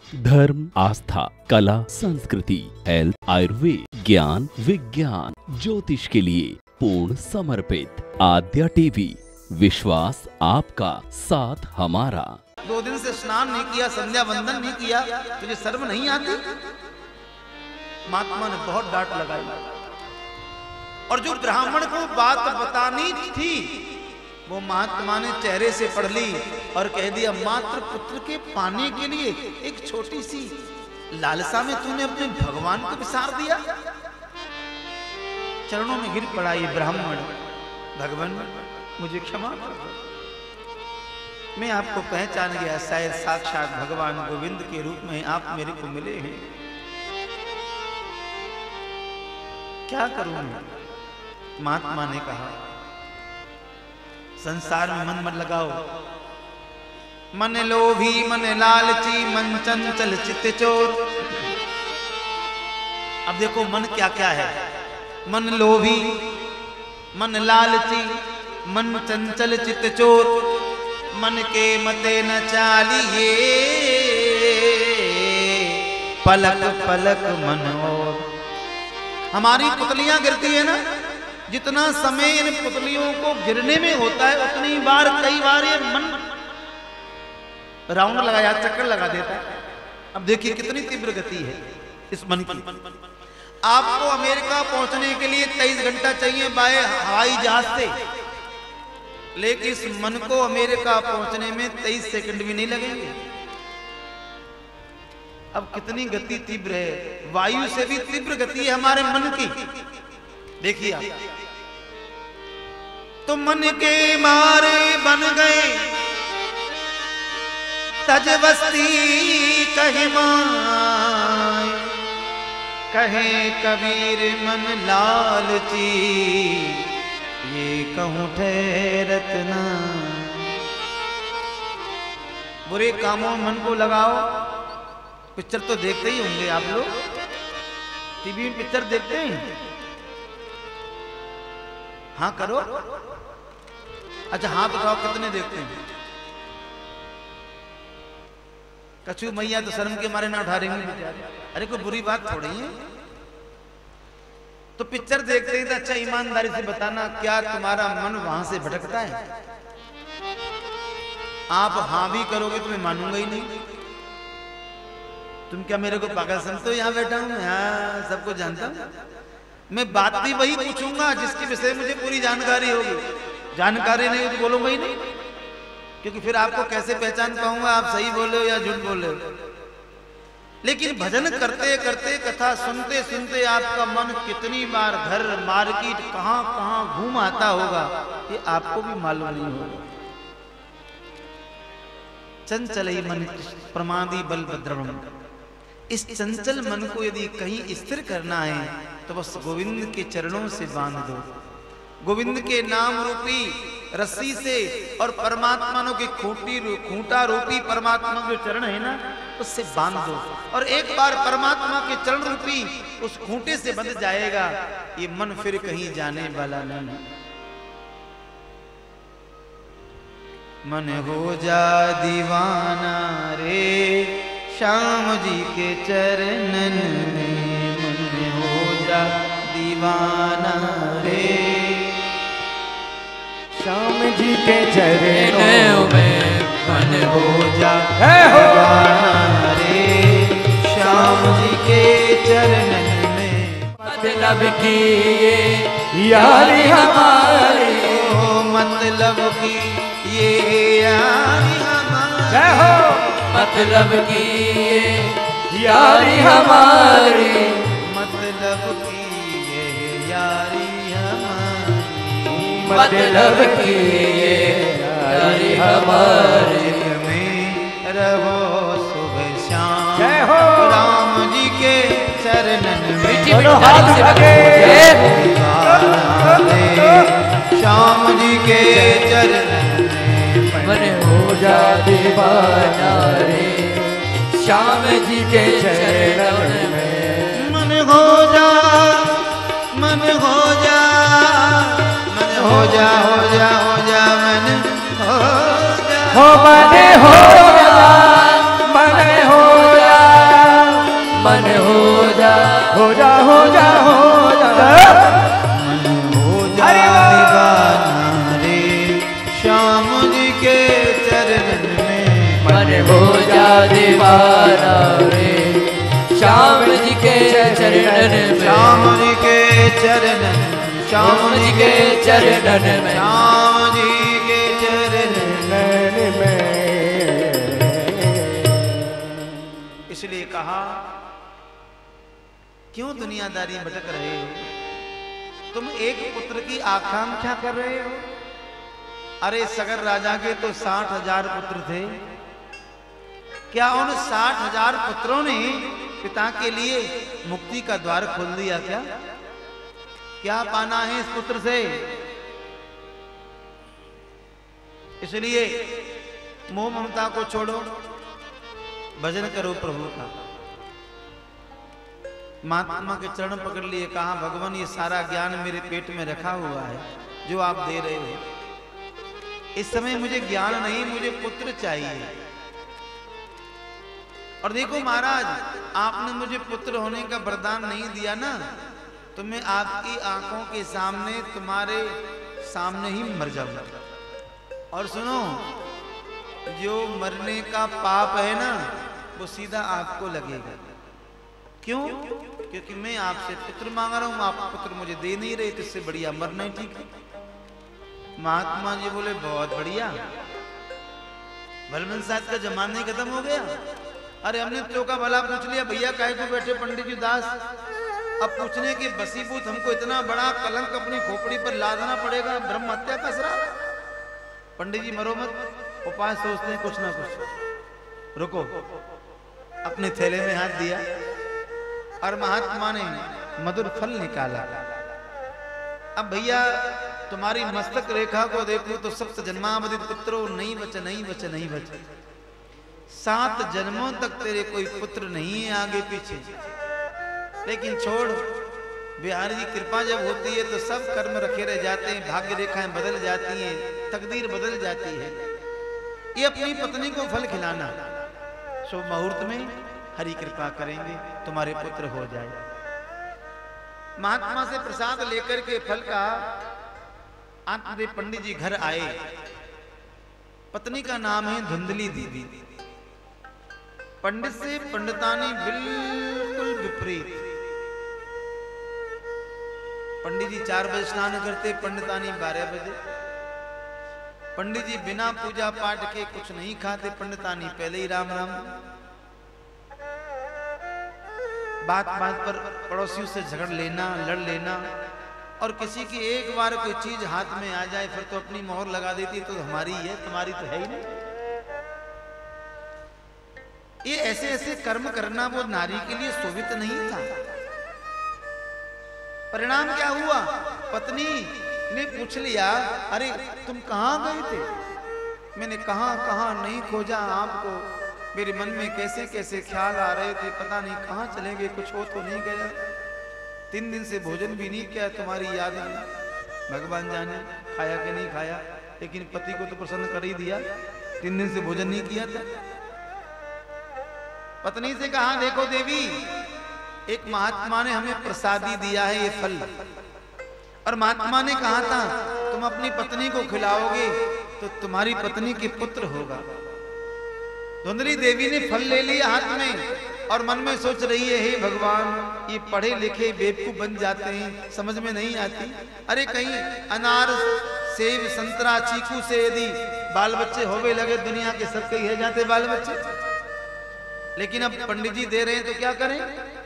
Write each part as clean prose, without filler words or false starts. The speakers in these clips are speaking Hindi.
धर्म, आस्था, कला, संस्कृति, हेल्थ, आयुर्वेद, ज्ञान, विज्ञान, ज्योतिष के लिए पूर्ण समर्पित। आद्या टीवी, विश्वास आपका, साथ हमारा। 2 दिन से स्नान नहीं किया, संध्या वंदन नहीं किया, तुझे शर्म नहीं आती? महात्मा ने बहुत डांट लगाई। और जो ब्राह्मण को बात बतानी थी वो महात्मा ने चेहरे से पढ़ ली और कह दिया, मात्र पुत्र के पाने के लिए एक छोटी सी लालसा में तूने अपने भगवान को विसार दिया। चरणों में गिर पड़ा ये ब्राह्मण, भगवान मुझे क्षमा कर दो, मैं आपको पहचान गया, शायद साक्षात भगवान गोविंद के रूप में आप मेरे को मिले हैं, क्या करूं मैं? महात्मा ने कहा, संसार में मन मत लगाओ, मन लोभी मन लालची मन चंचल चित्त चोर। अब देखो मन क्या क्या है, मन लोभी मन लालची मन चंचल चित्त चोर, मन के मते न चालिए पलक पलक मन और। हमारी पुतलियां गिरती है ना, जितना समय इन पुतलियों को गिरने में होता है उतनी बार कई बार ये मन राउंड लगाया, चक्कर लगा देता है। अब देखिए कितनी तीव्र गति है इस मन की। आपको अमेरिका पहुंचने के लिए 23 घंटा चाहिए बाय हवाई जहाज से, लेकिन इस मन को अमेरिका पहुंचने में 23 सेकंड भी नहीं लगेंगे। अब कितनी गति तीव्र है, वायु से भी तीव्र गति है हमारे मन की। देखिए आप, तो मन के मारे बन गए तज बस्ती कहे माय, कहे कबीर मन लालची ये कहूं ठहरत ना। बुरे कामों में मन को लगाओ। पिक्चर तो देखते ही होंगे आप लोग, टीवी में पिक्चर देखते हैं? हाँ करो। अच्छा हाथ उठाओ, कितने देखते हैं? कछु मैया तो शर्म के मारे ना उठा रही हैं। अरे कोई बुरी बात थोड़ी है, तो पिक्चर देखते ही तो अच्छा ईमानदारी से बताना, क्या तुम्हारा मन वहां से भटकता है? आप हाँ भी करोगे तो मैं मानूंगा ही नहीं। तुम क्या मेरे को पागल समझते हो? यहाँ बैठा हूं, हाँ सबको जानता हूं। मैं बात भी वही पूछूंगा जिसके विषय मुझे पूरी जानकारी होगी। जानकारी नहीं हो तो बोलूंगा ही नहीं, क्योंकि फिर आपको कैसे पहचान पाऊंगा आप सही बोले हो या झूठ बोले हो। लेकिन भजन करते करते, कथा सुनते सुनते आपका मन कितनी बार घर मार्केट कहां कहां घूम आता होगा ये आपको भी मालूम नहीं होगा। चंचल ही मन प्रमादी बल भद्रम। इस चंचल मन को यदि कहीं स्थिर करना है तो बस गोविंद के चरणों से बांध दो। गोविंद के नाम रूपी रस्सी से और परमात्मा के खूंटा रूपी परमात्मा के चरण है ना, उससे बांध दो। और एक बार परमात्मा के चरण रूपी उस खूंटे से बंध जाएगा, ये मन फिर कहीं जाने वाला नहीं। मन हो जा दीवाना रे श्याम जी के चरणन में, मन हो जा दीवाना रे श्याम जी के चरणों में, मन हो जा दीवाना रे श्याम जी के चरणन में। मतलब की ये यारी हमारी, ओ मतलब की ये यारी हमारी, मतलब की ये यारी हमारी, मतलब की ये यारी हमारी, मतलब की ये यारी हमारी। में रहो सुबह शाम राम जी के चरणन में, श्याम जी के चरणन में। मन हो जा दीवाना रे श्याम जी के चरणन में, मन हो जा, मन हो जा, मन हो जा, हो जा, हो जा, मन हो जा, हो मन हो जा, मन हो जा, मन हो जा हो जा हो जा हो जा मन हो जा दीवाना रे श्याम जी के चरण में मन हो जा दीवाना रे श्याम जी के चरण में श्याम जी के चरण श्याम जी के चरण में श्याम जी के चरण में। इसलिए कहा क्यों दुनियादारी में भटक रहे हो, तुम एक पुत्र की आकांक्षा कर रहे हो। अरे सगर राजा के तो 60,000 पुत्र थे, क्या उन 60,000 पुत्रों ने पिता के लिए मुक्ति का द्वार खोल दिया? क्या पाना है इस पुत्र से? इसलिए मोह ममता को छोड़ो, भजन करो प्रभु का। महात्मा के चरण पकड़ लिए, कहा भगवान ये सारा ज्ञान मेरे पेट में रखा हुआ है जो आप दे रहे हो। इस समय मुझे ज्ञान नहीं, मुझे पुत्र चाहिए। और देखो महाराज, आपने मुझे पुत्र होने का वरदान नहीं दिया ना, तो मैं आपकी आंखों के सामने तुम्हारे सामने ही मर जाऊंगा। और सुनो, जो मरने का पाप है ना वो सीधा आपको लगेगा। क्यों? क्योंकि मैं आपसे पुत्र मांग रहा हूं, आप पुत्र मुझे दे नहीं रहे, तो इससे बढ़िया मरना ही ठीक है। महात्मा जी बोले बहुत बढ़िया, भलमन साहब का जमाना ही खत्म हो गया। अरे हमने तो का भला पूछ लिया, भैया काहे को बैठे पंडित जी दास, अब पूछने के बसीबूत हमको इतना बड़ा कलंक अपनी खोपड़ी पर लादना पड़ेगा, ब्रह्म हत्या का श्राप। पंडित जी मरो मत, उपाय सोचते हैं कुछ ना कुछ। रुको, अपने थैले में हाथ दिया और महात्मा ने मधुर फल निकाला। अब भैया तुम्हारी मस्तक रेखा को देखो तो सप्त जन्मावधि पुत्रो नहीं बचे नहीं बचे नहीं बचे। 7 जन्मों तक तेरे कोई पुत्र नहीं है आगे पीछे। लेकिन छोड़, बिहारी की कृपा जब होती है तो सब कर्म रखे रह जाते हैं, भाग्य रेखाएं बदल जाती हैं, तकदीर बदल जाती है। ये अपनी पत्नी को फल खिलाना, शुभ मुहूर्त में हरि कृपा करेंगे तुम्हारे पुत्र हो जाए। महात्मा से प्रसाद लेकर के फल का आत्मदेव पंडित जी घर आए। पत्नी का नाम है धुंधली दीदी। पंडित से पंडितानी बिल्कुल विपरीत। पंडित जी 4 बजे स्नान करते, पंडितानी 12 बजे। पंडित जी बिना पूजा पाठ के कुछ नहीं खाते, पंडितानी पहले ही राम राम। बात बात पर पड़ोसियों से झगड़ लेना, लड़ लेना, और किसी की एक बार कोई चीज हाथ में आ जाए फिर तो अपनी मोहर लगा देती, तो हमारी है, तुम्हारी तो है ही नहीं। ये ऐसे ऐसे कर्म करना वो नारी के लिए शोभित नहीं था। परिणाम क्या हुआ? पत्नी ने पूछ लिया, अरे तुम कहां गए थे? मैंने कहां कहां नहीं खोजा आपको, मेरे मन में कैसे कैसे ख्याल आ रहे थे, पता नहीं कहां चले गए, कुछ हो तो नहीं गया। 3 दिन से भोजन भी नहीं किया, तुम्हारी याद में, भगवान जाने खाया कि नहीं खाया, लेकिन पति को तो प्रसन्न कर ही दिया। 3 दिन से भोजन नहीं किया था। पत्नी से कहा, देखो देवी, एक महात्मा ने हमें प्रसादी दिया है ये फल, और महात्मा ने कहा था तुम अपनी पत्नी को खिलाओगे तो तुम्हारी पत्नी के पुत्र होगा। धुंधली देवी ने फल ले लिया हाथ में और मन में सोच रही है, हे भगवान, ये पढ़े लिखे बेवकूफ बन जाते हैं, समझ में नहीं आती। अरे कहीं अनार सेब संतरा चीकू से यदि बाल बच्चे होवे लगे, दुनिया के सब कहीं है जाते बाल बच्चे। लेकिन अब पंडित जी दे रहे हैं तो क्या करें,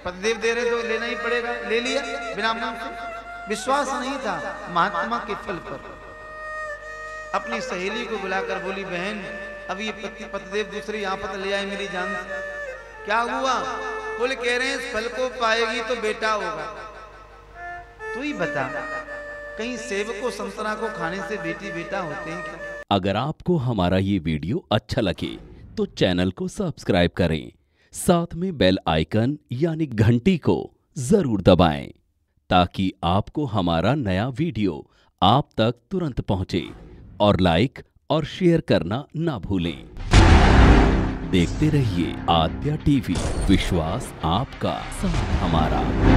पतिदेव दे रहे तो लेना ही पड़ेगा। ले लिया बिना मन से। विश्वास नहीं था महात्मा के फल पर। अपनी सहेली को बुलाकर बोली, बहन अब ये पतिदेव दूसरी आफत ले आए मेरी जान। क्या हुआ? बोले कह रहे हैं इस फल को पाएगी तो बेटा होगा। तू ही बता, कहीं सेब को संतरा को खाने से बेटी बेटा होते हैं क्या? अगर आपको हमारा ये वीडियो अच्छा लगे तो चैनल को सब्सक्राइब करें, साथ में बेल आइकन यानी घंटी को जरूर दबाएं, ताकि आपको हमारा नया वीडियो आप तक तुरंत पहुंचे। और लाइक और शेयर करना ना भूलें। देखते रहिए आद्या टीवी, विश्वास आपका, साथ हमारा।